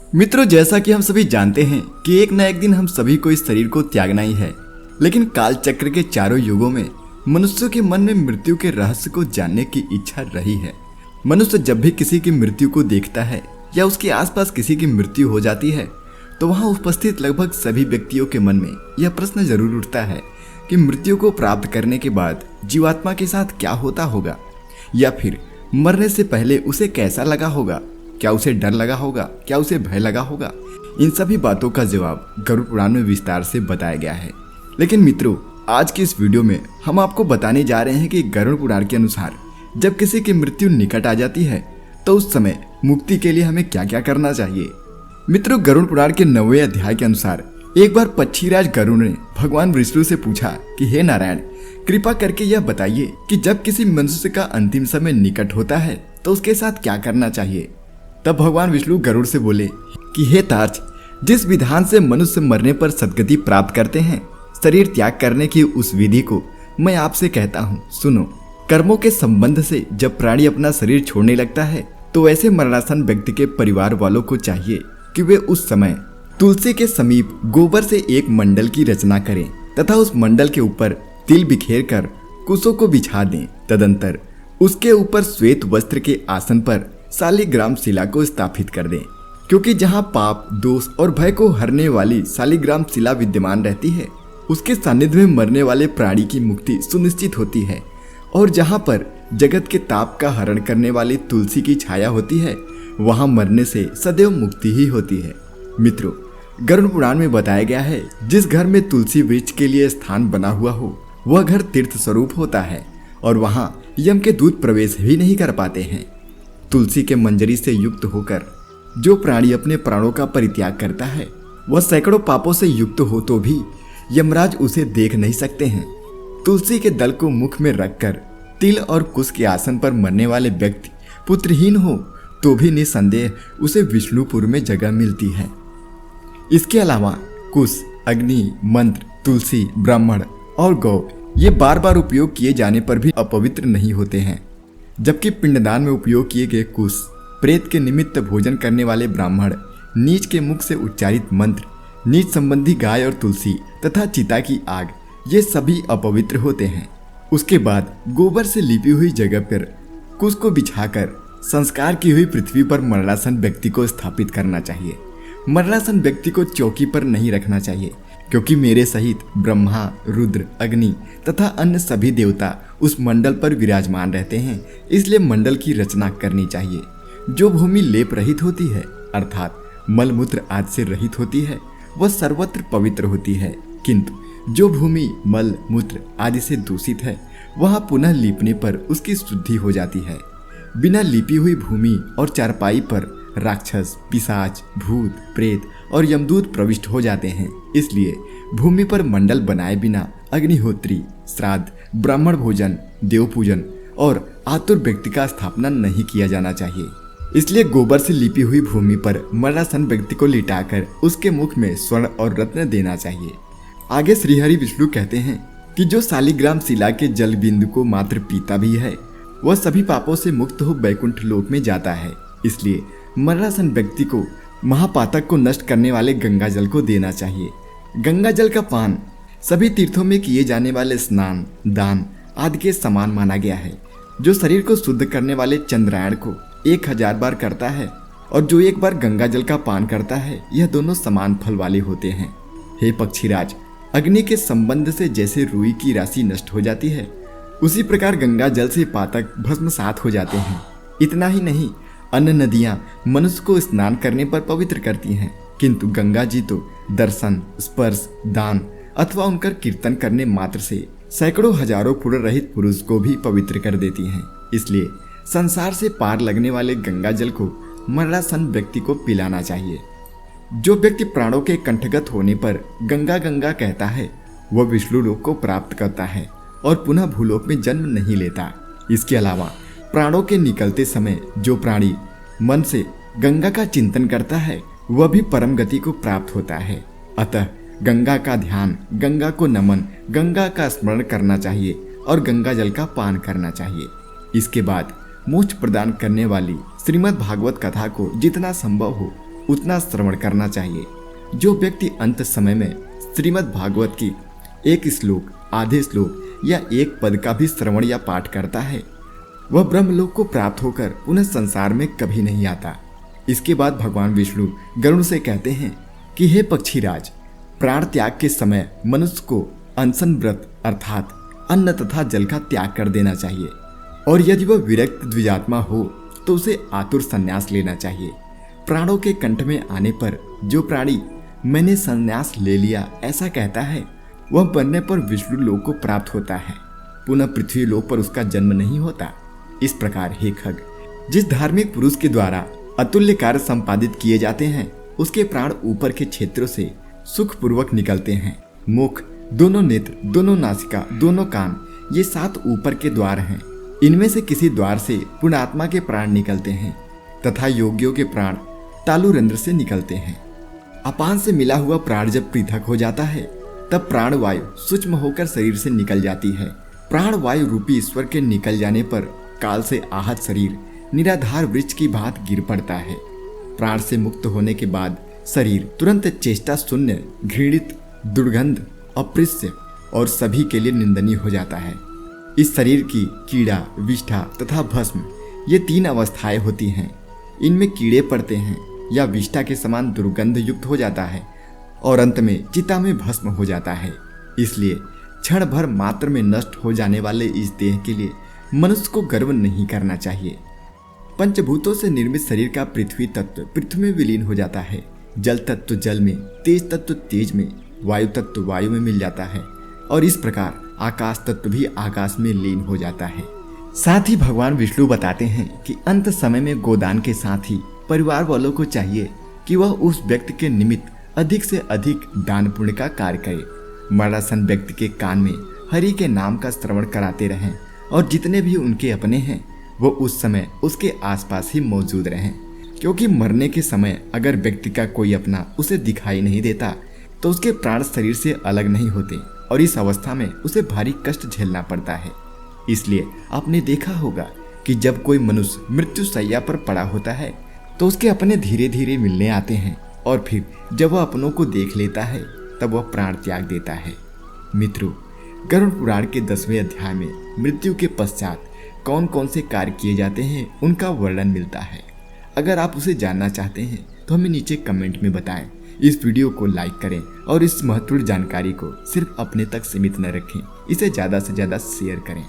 मित्रों, जैसा कि हम सभी जानते हैं कि एक न एक दिन हम सभी को इस शरीर को त्यागना ही है। लेकिन काल चक्र के चारों युगों में मनुष्य के मन में मृत्यु के रहस्य को जानने की इच्छा रही है। मनुष्य जब भी किसी की मृत्यु को देखता है या उसके आसपास किसी की मृत्यु हो जाती है तो वहां उपस्थित लगभग सभी व्यक्तियों के मन में यह प्रश्न जरूर उठता है कि मृत्यु को प्राप्त करने के बाद जीवात्मा के साथ क्या होता होगा, या फिर मरने से पहले उसे कैसा लगा होगा। क्या उसे डर लगा होगा, क्या उसे भय लगा होगा। इन सभी बातों का जवाब गरुड़ पुराण में विस्तार से बताया गया है। लेकिन मित्रों, आज की इस वीडियो में हम आपको बताने जा रहे हैं कि गरुड़ पुराण के अनुसार जब किसी की मृत्यु निकट आ जाती है तो उस समय मुक्ति के लिए हमें क्या क्या करना चाहिए। मित्रों, गरुड़ पुराण के 9वें अध्याय के अनुसार एक बार पक्षीराज गरुड़ ने भगवान विष्णु से पूछा कि हे नारायण, कृपा करके यह बताइए कि जब किसी मनुष्य का अंतिम समय निकट होता है तो उसके साथ क्या करना चाहिए। तब भगवान विष्णु गरुड़ से बोले कि हे तार्च, जिस विधान से मनुष्य मरने पर सद्गति प्राप्त करते हैं, शरीर त्याग करने की उस विधि को मैं आपसे कहता हूँ, सुनो। कर्मों के संबंध से जब प्राणी अपना शरीर छोड़ने लगता है तो ऐसे मरणासन व्यक्ति के परिवार वालों को चाहिए कि वे उस समय तुलसी के समीप गोबर से एक मंडल की रचना करें तथा उस मंडल के ऊपर तिल बिखेर कर कुशों को बिछा दें। तदंतर उसके ऊपर श्वेत वस्त्र के आसन पर शालिग्राम शिला को स्थापित कर दें, क्योंकि जहाँ पाप, दोष और भय को हरने वाली शालिग्राम शिला विद्यमान रहती है उसके सानिध्य में मरने वाले प्राणी की मुक्ति सुनिश्चित होती है। और जहाँ पर जगत के ताप का हरण करने वाली तुलसी की छाया होती है वहाँ मरने से सदैव मुक्ति ही होती है। मित्रों, गरुड़ पुराण में बताया गया है, जिस घर में तुलसी वृक्ष के लिए स्थान बना हुआ हो वह घर तीर्थ स्वरूप होता है और वहाँ यम के दूत प्रवेश भी नहीं कर पाते हैं। तुलसी के मंजरी से युक्त होकर जो प्राणी अपने प्राणों का परित्याग करता है वह सैकड़ों पापों से युक्त हो तो भी यमराज उसे देख नहीं सकते हैं। तुलसी के दल को मुख में रखकर तिल और कुश के आसन पर मरने वाले व्यक्ति पुत्रहीन हो तो भी निसंदेह उसे विष्णुपुर में जगह मिलती है। इसके अलावा कुश, अग्नि, मंत्र, तुलसी, ब्राह्मण और गौ ये बार बार उपयोग किए जाने पर भी अपवित्र नहीं होते हैं, जबकि पिंडदान में उपयोग किए गए कुश, प्रेत के निमित्त भोजन करने वाले ब्राह्मण, नीच के मुख से उच्चारित मंत्र, नीच संबंधी गाय और तुलसी तथा चिता की आग ये सभी अपवित्र होते हैं। उसके बाद गोबर से लिपी हुई जगह पर कुश को बिछाकर संस्कार की हुई पृथ्वी पर मरणासन व्यक्ति को स्थापित करना चाहिए। मरणासन व्यक्ति को चौकी पर नहीं रखना चाहिए, क्योंकि मेरे सहित ब्रह्मा, रुद्र, अग्नि तथा अन्य सभी देवता उस मंडल पर विराजमान रहते हैं। इसलिए मंडल की रचना करनी चाहिए। जो भूमि लेप रहित होती है अर्थात मलमूत्र आदि से रहित होती है वह सर्वत्र पवित्र होती है, किंतु जो भूमि मल मूत्र आदि से दूषित है वहां पुनः लीपने पर उसकी शुद्धि हो जाती है। बिना लीपी हुई भूमि और चारपाई पर राक्षस, पिशाच, भूत, प्रेत और यमदूत प्रविष्ट हो जाते हैं। इसलिए भूमि पर मंडल बनाए बिना अग्निहोत्री, श्राद्ध, ब्राह्मण भोजन, देव पूजन और आतुर व्यक्ति का स्थापना नहीं किया जाना चाहिए। इसलिए गोबर से लिपी हुई भूमि पर मरणासन व्यक्ति को लिटाकर उसके मुख में स्वर्ण और रत्न देना चाहिए। आगे श्रीहरि विष्णु कहते हैं कि जो शालिग्राम शिला के जल बिंदु को मात्र पीता भी है वह सभी पापों से मुक्त हो वैकुंठ लोक में जाता है। इसलिए मरणासन व्यक्ति को महापातक को नष्ट करने वाले गंगा जल को देना चाहिए। गंगा जल का पान सभी तीर्थों में किए जाने वाले स्नान, दान आदि के समान माना गया है। जो शरीर को शुद्ध करने वाले चंद्रायण को 1000 बार करता है और जो एक बार गंगा जल का पान करता है यह दोनों समान फल वाले होते हैं। हे पक्षीराज, अग्नि के संबंध से जैसे रुई की राशि नष्ट हो जाती है उसी प्रकार गंगा जल से पातक भस्मसात हो जाते हैं। इतना ही नहीं, अन्य नदियां मनुष्य को स्नान करने पर पवित्र करती हैं, किंतु गंगा जी तो दर्शन, स्पर्श, दान अथवा उनका कीर्तन करने मात्र से सैकड़ों हजारों पुण्य रहित पुरुष को भी पवित्र कर देती हैं। इसलिए संसार से पार लगने वाले गंगा जल को मरणासन व्यक्ति को पिलाना चाहिए। जो व्यक्ति प्राणों के कंठगत होने पर गंगा गंगा कहता है वह विष्णु लोक को प्राप्त करता है और पुनः भूलोक में जन्म नहीं लेता। इसके अलावा प्राणों के निकलते समय जो प्राणी मन से गंगा का चिंतन करता है वह भी परम गति को प्राप्त होता है। अतः गंगा का ध्यान, गंगा को नमन, गंगा का स्मरण करना चाहिए और गंगा जल का पान करना चाहिए। इसके बाद मोक्ष प्रदान करने वाली श्रीमद् भागवत कथा को जितना संभव हो उतना श्रवण करना चाहिए। जो व्यक्ति अंत समय में श्रीमद् भागवत की एक श्लोक, आधे श्लोक या एक पद का भी श्रवण या पाठ करता है, वह ब्रह्मलोक को प्राप्त होकर पुनः संसार में कभी नहीं आता। इसके बाद भगवान विष्णु गरुड़ से कहते हैं कि हे पक्षीराज, प्राण त्याग के समय मनुष्य को अनशन व्रत अर्थात अन्न तथा जल का त्याग कर देना चाहिए, और यदि वह विरक्त द्विजात्मा हो तो उसे आतुर संन्यास लेना चाहिए। प्राणों के कंठ में आने पर जो प्राणी मैंने संन्यास ले लिया ऐसा कहता है, वह मरने पर विष्णु लोक को प्राप्त होता है, पुनः पृथ्वी लोक पर उसका जन्म नहीं होता। इस प्रकार हे खग, जिस धार्मिक पुरुष के द्वारा अतुल्य कार्य संपादित किए जाते हैं उसके प्राण ऊपर के क्षेत्रों से सुखपूर्वक निकलते हैं। मुख, दोनों नेत्र, दोनों नासिका, दोनों कान, ये 7 ऊपर के द्वार हैं। इनमें से किसी द्वार से पुण्यात्मा के प्राण निकलते हैं तथा योगियों के प्राण तालुरंध्र से निकलते हैं। अपान से मिला हुआ प्राण जब पृथक हो जाता है तब प्राण वायु सूक्ष्म होकर शरीर से निकल जाती है। प्राण वायु रूपी ईश्वर के निकल जाने पर काल से आहत शरीर निराधार वृक्ष की भांति गिर पड़ता है। प्राण से मुक्त होने के बाद शरीर तुरंत चेष्टा शून्य, घृणित, दुर्गंध, अप्रिय और सभी के लिए निंदनीय हो जाता है। इस शरीर की कीड़ा, विष्ठा तथा भस्म, ये 3 अवस्थाएं होती हैं। इनमें कीड़े पड़ते हैं या विष्ठा के समान दुर्गंध युक्त हो जाता है और अंत में चिता में भस्म हो जाता है। इसलिए क्षण भर मात्र में नष्ट हो जाने वाले इस देह के लिए मनुष्य को गर्व नहीं करना चाहिए। पंचभूतों से निर्मित शरीर का पृथ्वी तत्व पृथ्वी में विलीन हो जाता है, जल तत्व जल में, तेज तत्व तेज में, वायु तत्व वायु में मिल जाता है और इस प्रकार आकाश तत्व भी आकाश में लीन हो जाता है। साथ ही भगवान विष्णु बताते हैं कि अंत समय में गोदान के साथ ही परिवार वालों को चाहिए कि वह उस व्यक्ति के निमित्त अधिक से अधिक दान पुण्य का कार्य करे। मरणासन व्यक्ति के कान में हरि के नाम का श्रवण कराते रहें और जितने भी उनके अपने हैं वो उस समय उसके आसपास ही मौजूद रहें, क्योंकि मरने के समय अगर व्यक्ति का कोई अपना उसे दिखाई नहीं देता तो उसके प्राण शरीर से अलग नहीं होते और इस अवस्था में उसे भारी कष्ट झेलना पड़ता है। इसलिए आपने देखा होगा कि जब कोई मनुष्य मृत्यु शैया पर पड़ा होता है तो उसके अपने धीरे धीरे मिलने आते हैं और फिर जब वह अपनों को देख लेता है तब वह प्राण त्याग देता है। मित्रों, गरुड़ पुराण के 10वें अध्याय में मृत्यु के पश्चात कौन कौन से कार्य किए जाते हैं उनका वर्णन मिलता है। अगर आप उसे जानना चाहते हैं तो हमें नीचे कमेंट में बताएं। इस वीडियो को लाइक करें और इस महत्वपूर्ण जानकारी को सिर्फ अपने तक सीमित न रखें, इसे ज़्यादा से ज़्यादा शेयर करें।